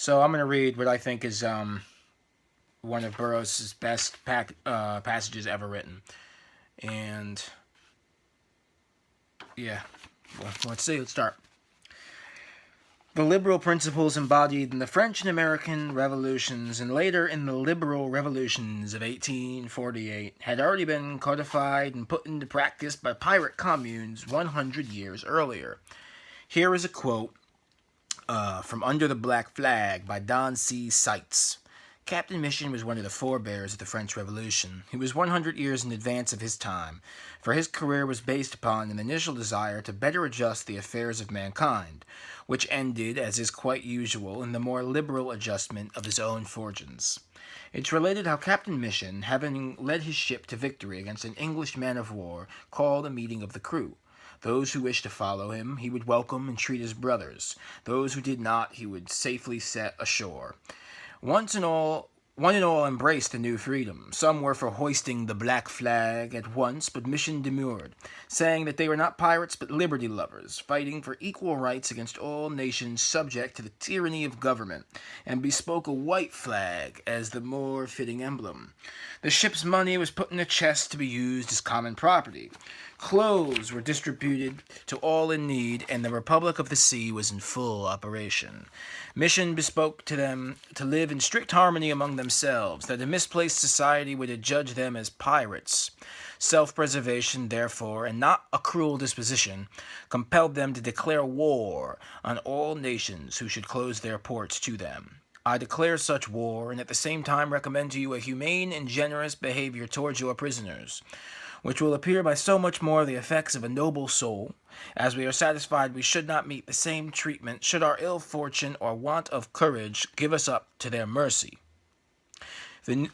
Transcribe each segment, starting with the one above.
So I'm going to read what I think is one of Burroughs' best passages ever written. And yeah, well, let's see. Let's start. The liberal principles embodied in the French and American revolutions and later in the liberal revolutions of 1848 had already been codified and put into practice by pirate communes 100 years earlier. Here is a quote from Under the Black Flag by Don C. Seitz. Captain Mission was one of the forebears of the French Revolution. He was 100 years in advance of his time, for his career was based upon an initial desire to better adjust the affairs of mankind, which ended, as is quite usual, in the more liberal adjustment of his own fortunes. It's related how Captain Mission, having led his ship to victory against an English man of war, called a meeting of the crew. Those who wished to follow him he would welcome and treat as brothers. Those who did not he would safely set ashore. One and all embraced the new freedom. Some were for hoisting the black flag at once, but Mission demurred, saying that they were not pirates but liberty lovers, fighting for equal rights against all nations subject to the tyranny of government, and bespoke a white flag as the more fitting emblem. The ship's money was put in a chest to be used as common property. Clothes were distributed to all in need, and the Republic of the Sea was in full operation. Mission bespoke to them to live in strict harmony among themselves, that a misplaced society would adjudge them as pirates. Self-preservation, therefore, and not a cruel disposition, compelled them to declare war on all nations who should close their ports to them. I declare such war, and at the same time recommend to you a humane and generous behavior towards your prisoners, which will appear by so much more the effects of a noble soul, as we are satisfied we should not meet the same treatment should our ill fortune or want of courage give us up to their mercy. The,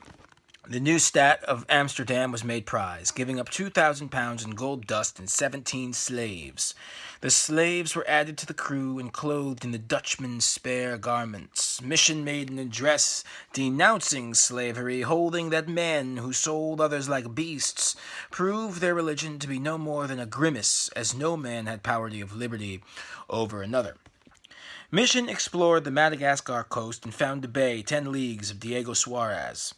the new stat of Amsterdam was made prize, giving up £2,000 in gold dust and 17 slaves. The slaves were added to the crew and clothed in the Dutchman's spare garments. Mission made an address denouncing slavery, holding that men who sold others like beasts proved their religion to be no more than a grimace, as no man had power of liberty over another. Mission explored the Madagascar coast and found a bay 10 leagues of Diego Suarez.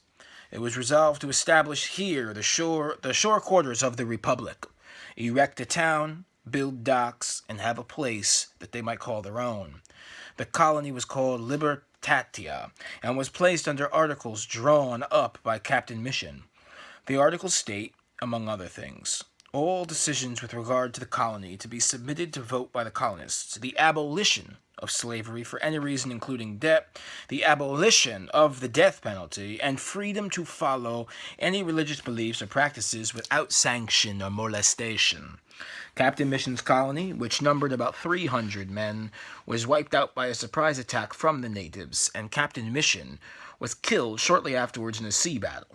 It was resolved to establish here the shore quarters of the Republic, erect a town, build docks, and have a place that they might call their own. The colony was called Libertatia, and was placed under articles drawn up by Captain Mission. The articles state, among other things, all decisions with regard to the colony to be submitted to vote by the colonists, the abolition of slavery for any reason including debt, the abolition of the death penalty, and freedom to follow any religious beliefs or practices without sanction or molestation. Captain Mission's colony, which numbered about 300 men, was wiped out by a surprise attack from the natives, and Captain Mission was killed shortly afterwards in a sea battle.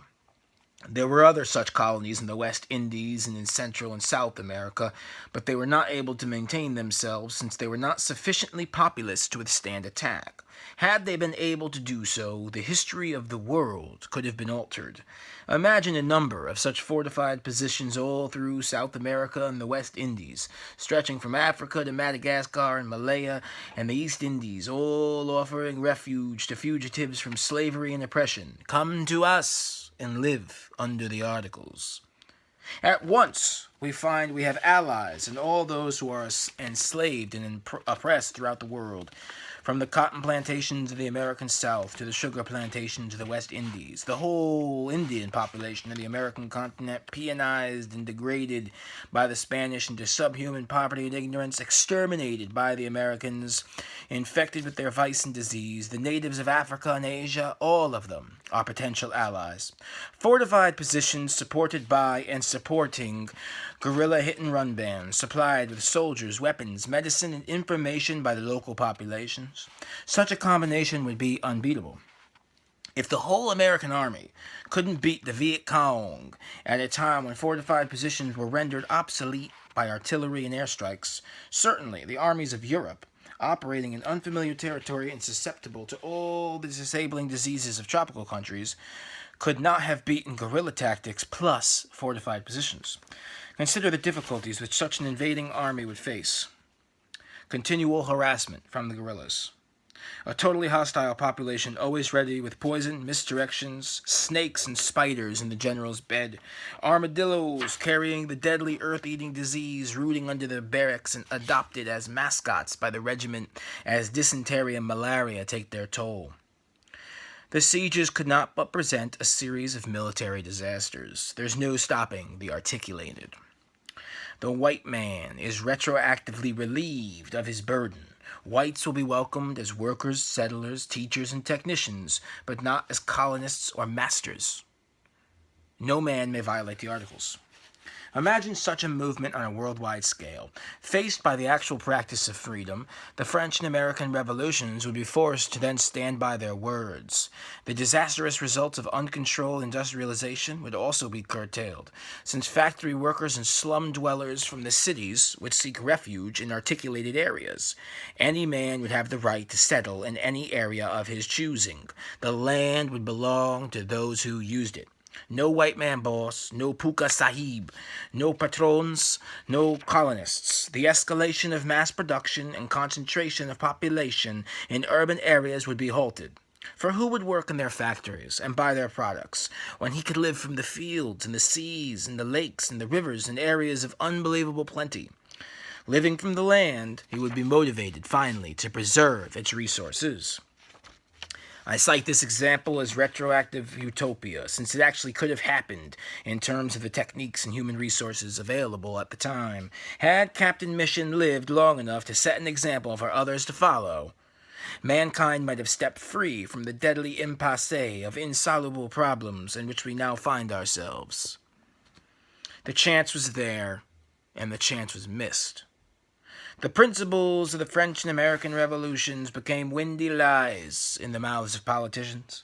There were other such colonies in the West Indies and in Central and South America, but they were not able to maintain themselves since they were not sufficiently populous to withstand attack. Had they been able to do so, the history of the world could have been altered. Imagine a number of such fortified positions all through South America and the West Indies, stretching from Africa to Madagascar and Malaya and the East Indies, all offering refuge to fugitives from slavery and oppression. Come to us and live under the articles. At once, we find we have allies in all those who are enslaved and oppressed throughout the world, from the cotton plantations of the American South to the sugar plantations of the West Indies. The whole Indian population of the American continent, peonized and degraded by the Spanish into subhuman poverty and ignorance, exterminated by the Americans, infected with their vice and disease. The natives of Africa and Asia, all of them, are potential allies. Fortified positions supported by and supporting guerrilla hit-and-run bands, supplied with soldiers, weapons, medicine, and information by the local populations. Such a combination would be unbeatable. If the whole American army couldn't beat the Viet Cong at a time when fortified positions were rendered obsolete by artillery and airstrikes, certainly the armies of Europe, operating in unfamiliar territory and susceptible to all the disabling diseases of tropical countries, could not have beaten guerrilla tactics plus fortified positions. Consider the difficulties which such an invading army would face. Continual harassment from the guerrillas. A totally hostile population, always ready with poison, misdirections, snakes and spiders in the general's bed, armadillos carrying the deadly earth-eating disease rooting under their barracks and adopted as mascots by the regiment as dysentery and malaria take their toll. The sieges could not but present a series of military disasters. There's no stopping the articulated. The white man is retroactively relieved of his burden. Whites will be welcomed as workers, settlers, teachers, and technicians, but not as colonists or masters. No man may violate the articles. Imagine such a movement on a worldwide scale. Faced by the actual practice of freedom, the French and American revolutions would be forced to then stand by their words. The disastrous results of uncontrolled industrialization would also be curtailed, since factory workers and slum dwellers from the cities would seek refuge in articulated areas. Any man would have the right to settle in any area of his choosing. The land would belong to those who used it. No white man boss, no puka sahib, no patrons, no colonists. The escalation of mass production and concentration of population in urban areas would be halted. For who would work in their factories and buy their products when he could live from the fields and the seas and the lakes and the rivers and areas of unbelievable plenty? Living from the land, he would be motivated, finally, to preserve its resources. I cite this example as retroactive utopia, since it actually could have happened in terms of the techniques and human resources available at the time. Had Captain Mission lived long enough to set an example for others to follow, mankind might have stepped free from the deadly impasse of insoluble problems in which we now find ourselves. The chance was there, and the chance was missed. The principles of the French and American revolutions became windy lies in the mouths of politicians.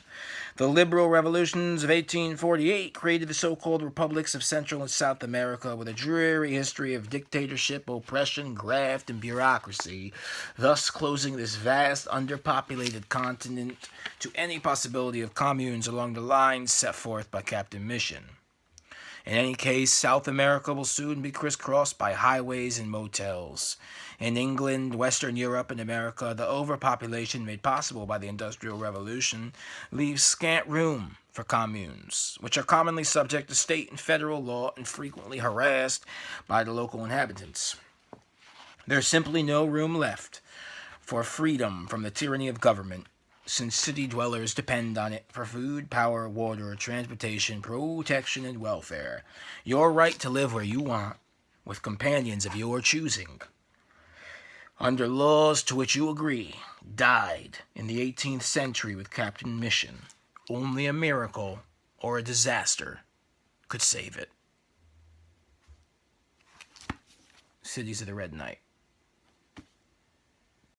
The liberal revolutions of 1848 created the so-called republics of Central and South America with a dreary history of dictatorship, oppression, graft, and bureaucracy, thus closing this vast, underpopulated continent to any possibility of communes along the lines set forth by Captain Mission. In any case, South America will soon be crisscrossed by highways and motels. In England, Western Europe, and America, the overpopulation made possible by the Industrial Revolution leaves scant room for communes, which are commonly subject to state and federal law and frequently harassed by the local inhabitants. There's simply no room left for freedom from the tyranny of government, since city dwellers depend on it for food, power, water, transportation, protection, and welfare. Your right to live where you want, with companions of your choosing, under laws to which you agree, died in the 18th century with Captain Mission. Only a miracle or a disaster could save it. Cities of the Red Knight.